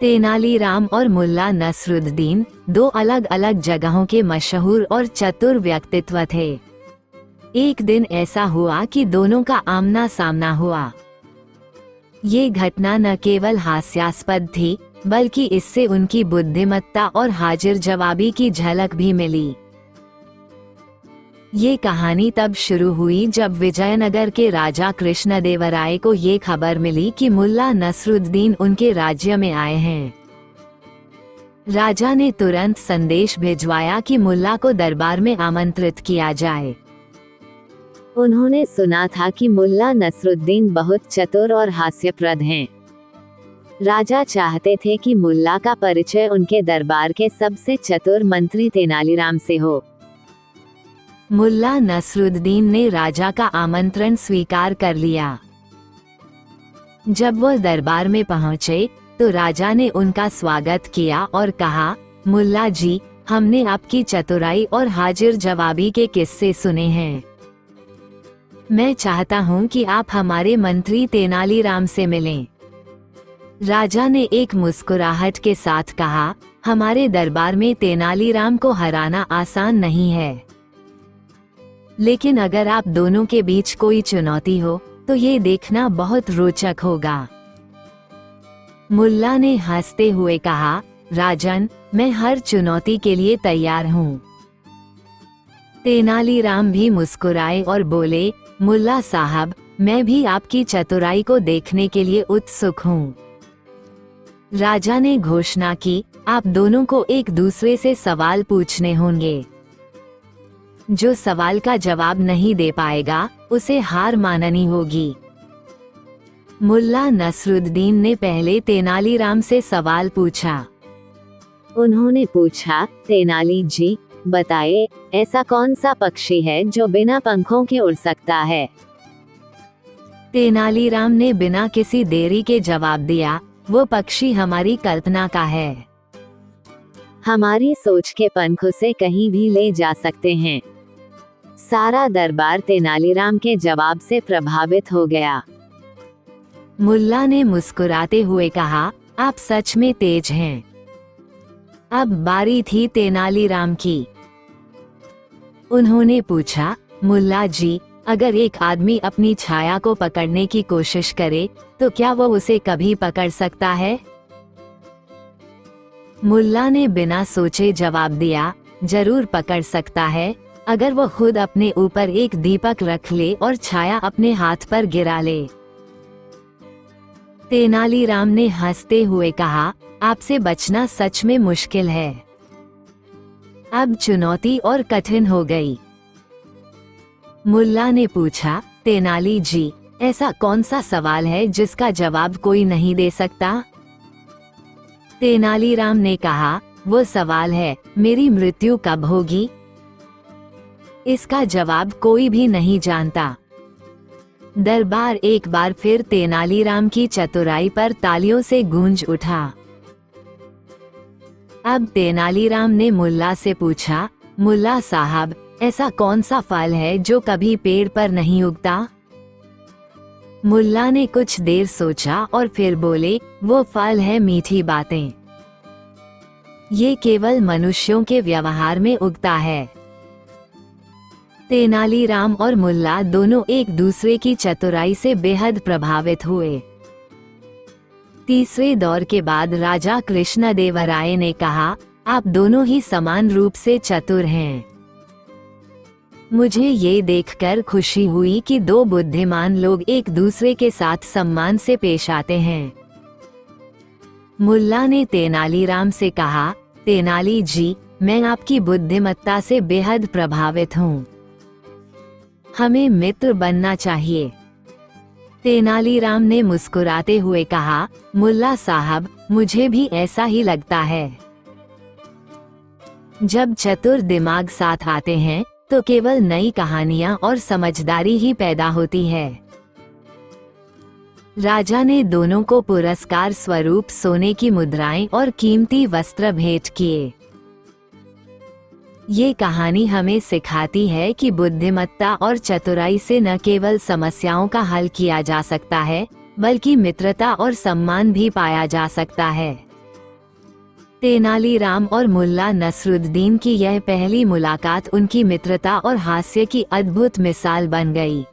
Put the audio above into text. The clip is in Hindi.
तेनालीराम और मुल्ला नसरुद्दीन दो अलग अलग जगहों के मशहूर और चतुर व्यक्तित्व थे। एक दिन ऐसा हुआ कि दोनों का आमना सामना हुआ। ये घटना न केवल हास्यास्पद थी, बल्कि इससे उनकी बुद्धिमत्ता और हाजिर जवाबी की झलक भी मिली। ये कहानी तब शुरू हुई जब विजयनगर के राजा कृष्णदेवराय को ये खबर मिली कि मुल्ला नसरुद्दीन उनके राज्य में आए हैं। राजा ने तुरंत संदेश भिजवाया कि मुल्ला को दरबार में आमंत्रित किया जाए। उन्होंने सुना था कि मुल्ला नसरुद्दीन बहुत चतुर और हास्यप्रद हैं। राजा चाहते थे कि मुल्ला का परिचय उनके दरबार के सबसे चतुर मंत्री तेनालीराम से हो। मुल्ला नसरुद्दीन ने राजा का आमंत्रण स्वीकार कर लिया। जब वह दरबार में पहुंचे तो राजा ने उनका स्वागत किया और कहा, मुल्ला जी, हमने आपकी चतुराई और हाजिर जवाबी के किस्से सुने हैं। मैं चाहता हूं कि आप हमारे मंत्री तेनालीराम से मिलें। राजा ने एक मुस्कुराहट के साथ कहा, हमारे दरबार में तेनालीराम को हराना आसान नहीं है, लेकिन अगर आप दोनों के बीच कोई चुनौती हो तो ये देखना बहुत रोचक होगा। मुल्ला ने हंसते हुए कहा, राजन, मैं हर चुनौती के लिए तैयार हूँ। तेनालीराम भी मुस्कुराए और बोले, मुल्ला साहब, मैं भी आपकी चतुराई को देखने के लिए उत्सुक हूँ। राजा ने घोषणा की, आप दोनों को एक दूसरे से सवाल पूछने होंगे। जो सवाल का जवाब नहीं दे पाएगा उसे हार माननी होगी। मुल्ला नसरुद्दीन ने पहले तेनालीराम से सवाल पूछा। उन्होंने पूछा, तेनाली जी, बताइए, ऐसा कौन सा पक्षी है जो बिना पंखों के उड़ सकता है? तेनालीराम ने बिना किसी देरी के जवाब दिया, वो पक्षी हमारी कल्पना का है। हमारी सोच के पंख उसे कहीं भी ले जा सकते हैं। सारा दरबार तेनालीराम के जवाब से प्रभावित हो गया। मुल्ला ने मुस्कुराते हुए कहा, आप सच में तेज हैं। अब बारी थी तेनालीराम की। उन्होंने पूछा, मुल्ला जी, अगर एक आदमी अपनी छाया को पकड़ने की कोशिश करे तो क्या वो उसे कभी पकड़ सकता है? मुल्ला ने बिना सोचे जवाब दिया, जरूर पकड़ सकता है, अगर वो खुद अपने ऊपर एक दीपक रख ले और छाया अपने हाथ पर गिरा ले। तेनालीराम ने हंसते हुए कहा, आपसे बचना सच में मुश्किल है। अब चुनौती और कठिन हो गई। मुल्ला ने पूछा, तेनाली जी, ऐसा कौन सा सवाल है जिसका जवाब कोई नहीं दे सकता? तेनालीराम ने कहा, वो सवाल है, मेरी मृत्यु कब होगी? इसका जवाब कोई भी नहीं जानता। दरबार एक बार फिर तेनालीराम की चतुराई पर तालियों से गूंज उठा। अब तेनालीराम ने मुल्ला से पूछा, मुल्ला साहब, ऐसा कौन सा फल है जो कभी पेड़ पर नहीं उगता? मुल्ला ने कुछ देर सोचा और फिर बोले, वो फल है मीठी बातें। ये केवल मनुष्यों के व्यवहार में उगता है। तेनालीराम और मुल्ला दोनों एक दूसरे की चतुराई से बेहद प्रभावित हुए। तीसरे दौर के बाद राजा कृष्णदेवराय ने कहा, आप दोनों ही समान रूप से चतुर हैं। मुझे ये देखकर खुशी हुई कि दो बुद्धिमान लोग एक दूसरे के साथ सम्मान से पेश आते हैं। मुल्ला ने तेनालीराम से कहा, तेनाली जी, मैं आपकी बुद्धिमत्ता से बेहद प्रभावित हूँ। हमें मित्र बनना चाहिए। तेनालीराम ने मुस्कुराते हुए कहा, मुल्ला साहब, मुझे भी ऐसा ही लगता है। जब चतुर दिमाग साथ आते हैं तो केवल नई कहानियां और समझदारी ही पैदा होती है। राजा ने दोनों को पुरस्कार स्वरूप सोने की मुद्राएं और कीमती वस्त्र भेंट किए। ये कहानी हमें सिखाती है कि बुद्धिमत्ता और चतुराई से न केवल समस्याओं का हल किया जा सकता है, बल्कि मित्रता और सम्मान भी पाया जा सकता है। तेनालीराम और मुल्ला नसरुद्दीन की यह पहली मुलाकात उनकी मित्रता और हास्य की अद्भुत मिसाल बन गई।